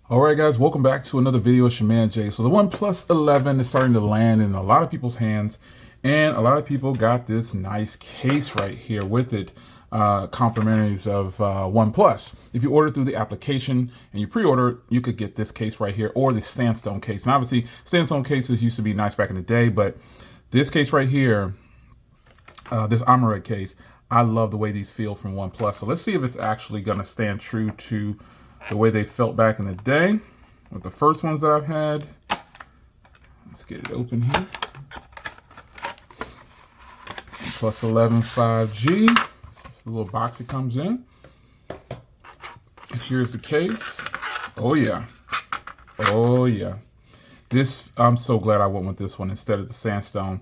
All right, guys, welcome back to another video. It's your man Jay. So the OnePlus 11 is starting to land in a lot of people's hands, and a lot of people got this nice case right here with it, complimentaries of OnePlus. If you order through the application and you pre-order, you could get this case right here or the sandstone case. And obviously, sandstone cases used to be nice back in the day, but this case right here, this Aramid case, I love the way these feel from OnePlus. So let's see if it's actually going to stand true to the way they felt back in the day with the first ones that I've had. Let's get it open here. OnePlus 11 5G. This is the little box it comes in. And here's the case. Oh yeah. Oh yeah. This, I'm so glad I went with this one instead of the sandstone.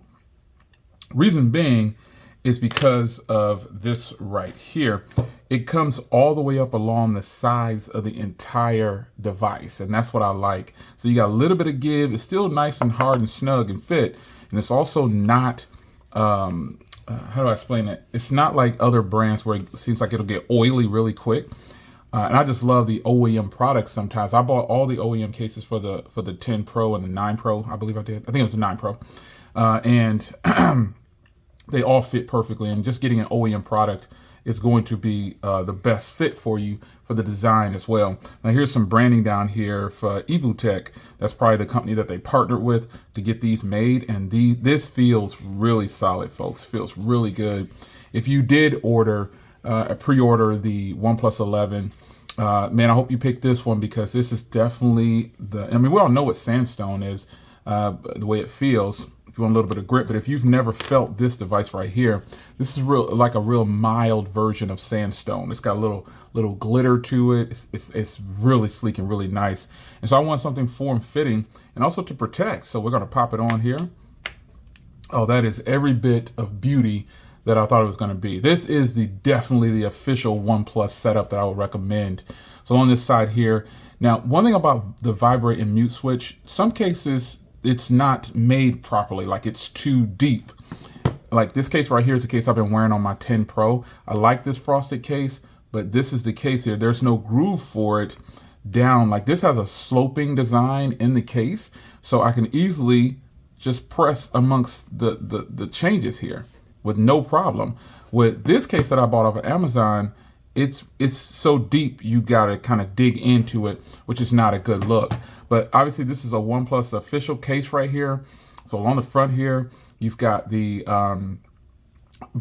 Reason being is because of this right here. It comes all the way up along the sides of the entire device, and that's what I like. So you got a little bit of give. It's still nice and hard and snug and fit, and it's also not, how do I explain it? It's not like other brands where it seems like it'll get oily really quick. And I just love the OEM products sometimes. I bought all the OEM cases for the 10 Pro and the 9 Pro, I believe I did. I think it was the 9 Pro. And they all fit perfectly, and just getting an OEM product is going to be the best fit for you for the design as well. Now here's some branding down here for iqoo. That's probably the company that they partnered with to get these made, and this feels really solid, folks. Feels really good. If you did order pre-order the OnePlus 11, man, I hope you picked this one, because this is definitely I mean, we all know what sandstone is, the way it feels. If you want a little bit of grip, but if you've never felt this device right here, this is like a real mild version of sandstone. It's got a little glitter to it. It's really sleek and really nice. And so I want something form-fitting and also to protect. So we're gonna pop it on here. Oh, that is every bit of beauty that I thought it was gonna be. This is definitely the official OnePlus setup that I would recommend. So on this side here, now one thing about the vibrate and mute switch, some cases, it's not made properly, like it's too deep. Like this case right here is the case I've been wearing on my 10 Pro. I like this frosted case, but this is the case here. There's no groove for it down. Like this has a sloping design in the case, so I can easily just press amongst the changes here with no problem. With this case that I bought off of Amazon, it's so deep you gotta kind of dig into it, which is not a good look. But obviously this is a OnePlus official case right here. So on the front here, you've got the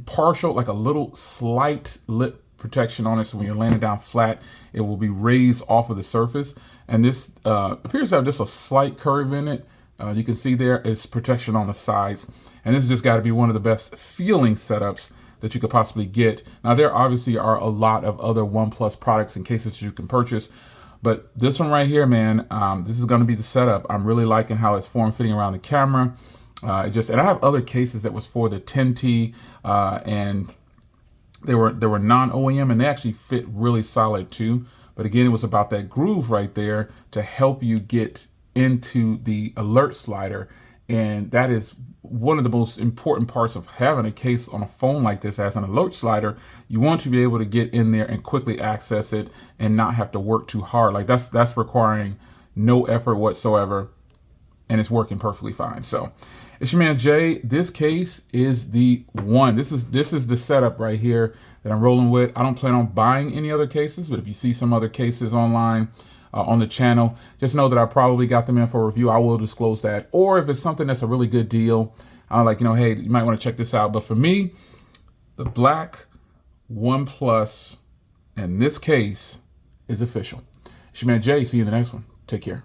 partial, like a little slight lip protection on it. So when you're landing down flat, it will be raised off of the surface. And this appears to have just a slight curve in it. You can see there is protection on the sides. And this has just got to be one of the best feeling setups that you could possibly get. Now there obviously are a lot of other OnePlus products and cases that you can purchase, but this one right here, man, this is going to be the setup. I'm really liking how it's form-fitting around the camera. And I have other cases that was for the 10T, and they were non-OEM, and they actually fit really solid too. But again, it was about that groove right there to help you get into the alert slider, and that is one of the most important parts of having a case on a phone like this as an alert slider. You want to be able to get in there and quickly access it and not have to work too hard. Like that's requiring no effort whatsoever, and it's working perfectly fine. So it's your man Jay. This case is the one. This is the setup right here that I'm rolling with. I don't plan on buying any other cases, but if you see some other cases online on the channel, just know that I probably got them in for a review. I will disclose that. Or if it's something that's a really good deal, like, you know, hey, you might want to check this out. But for me, the black OnePlus in this case is official. It's your man Jay. See you in the next one. Take care.